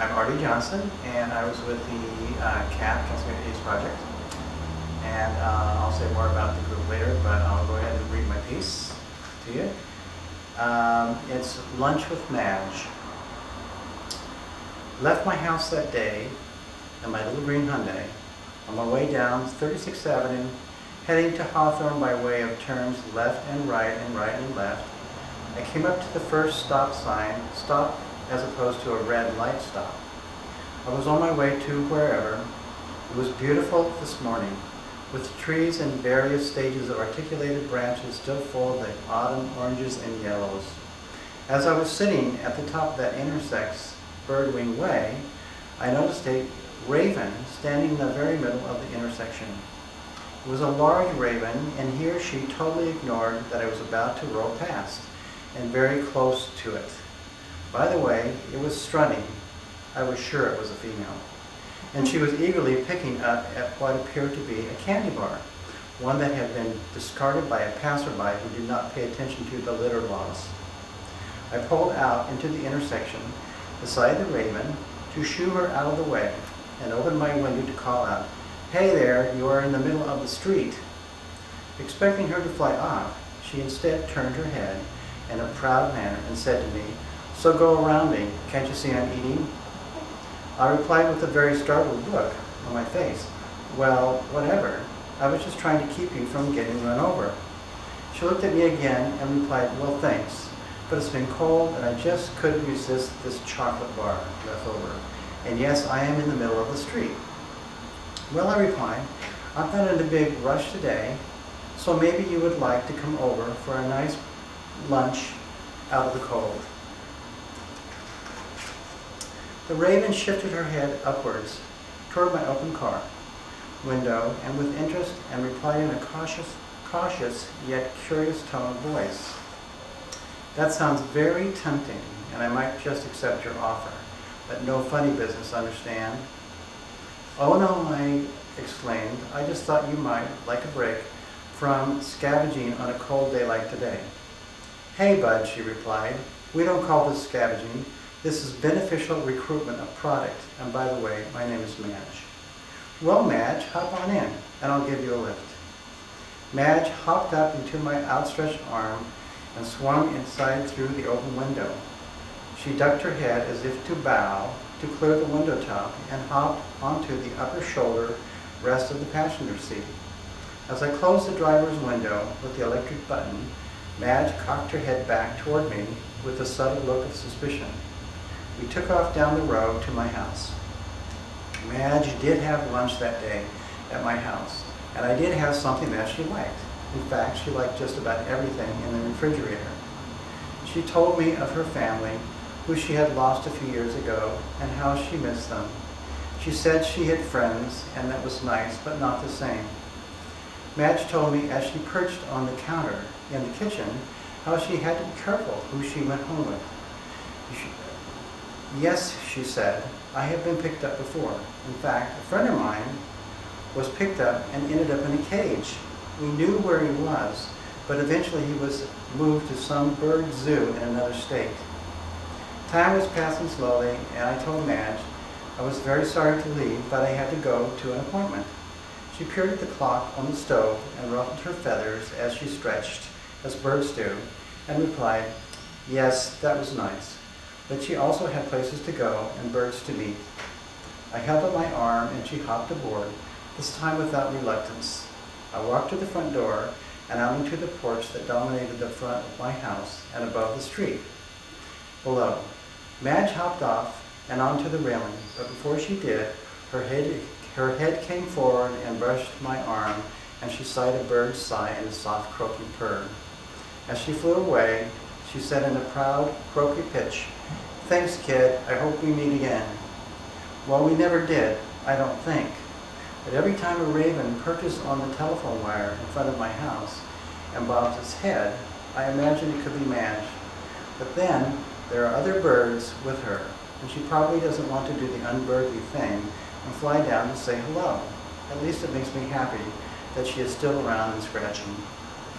I'm Arde Johnson, and I was with the CAP, Cascade Ace Project. And I'll say more about the group later, but I'll go ahead and read my piece to you. It's Lunch with Madge. Left my house that day in my little green Hyundai on my way down 36th Avenue, heading to Hawthorne by way of turns left and right and left. I came up to the first stop sign, stop as opposed to a red light stop. I was on my way to wherever. It was beautiful this morning, with trees in various stages of articulated branches still full of the autumn oranges and yellows. As I was sitting at the top of that intersects Birdwing Way, I noticed a raven standing in the very middle of the intersection. It was a large raven, and he or she totally ignored that I was about to roll past, and very close to it. By the way, it was strutting. I was sure it was a female. And she was eagerly picking up at what appeared to be a candy bar, one that had been discarded by a passerby who did not pay attention to the litter laws. I pulled out into the intersection beside the raven to shoo her out of the way and opened my window to call out, "Hey there, you are in the middle of the street." Expecting her to fly off, she instead turned her head in a proud manner and said to me, "So go around me, can't you see I'm eating?" I replied with a very startled look on my face, "Well, whatever. I was just trying to keep you from getting run over." She looked at me again and replied, "Well, thanks, but it's been cold and I just couldn't resist this chocolate bar left over. And yes, I am in the middle of the street." "Well," I replied, "I'm not in a big rush today, so maybe you would like to come over for a nice lunch out of the cold." The raven shifted her head upwards toward my open car window and with interest and replied in a cautious yet curious tone of voice, "That sounds very tempting, and I might just accept your offer, but no funny business, understand?" "Oh no," I exclaimed, "I just thought you might like a break from scavenging on a cold day like today." "Hey, bud," she replied, "we don't call this scavenging. This is beneficial recruitment of product, and by the way, my name is Madge." "Well, Madge, hop on in, and I'll give you a lift." Madge hopped up into my outstretched arm and swung inside through the open window. She ducked her head as if to bow to clear the window top and hopped onto the upper shoulder rest of the passenger seat. As I closed the driver's window with the electric button, Madge cocked her head back toward me with a subtle look of suspicion. We took off down the road to my house. Madge did have lunch that day at my house, and I did have something that she liked. In fact, she liked just about everything in the refrigerator. She told me of her family, who she had lost a few years ago, and how she missed them. She said she had friends, and that was nice, but not the same. Madge told me as she perched on the counter in the kitchen how she had to be careful who she went home with. "Yes," she said, "I have been picked up before. In fact, a friend of mine was picked up and ended up in a cage. We knew where he was, but eventually he was moved to some bird zoo in another state." Time was passing slowly, and I told Madge I was very sorry to leave, but I had to go to an appointment. She peered at the clock on the stove and ruffled her feathers as she stretched, as birds do, and replied, "Yes, that was nice. But she also had places to go and birds to meet." I held up my arm and she hopped aboard, this time without reluctance. I walked to the front door and out into the porch that dominated the front of my house and above the street. Below, Madge hopped off and onto the railing, but before she did, her head came forward and brushed my arm, and she sighed a bird's sigh and a soft croaking purr. As she flew away, she said in a proud, croaky pitch, "Thanks, kid, I hope we meet again." Well, we never did, I don't think. But every time a raven perches on the telephone wire in front of my house and bobs its head, I imagine it could be Madge. But then, there are other birds with her, and she probably doesn't want to do the unbirdly thing and fly down to say hello. At least it makes me happy that she is still around and scratching.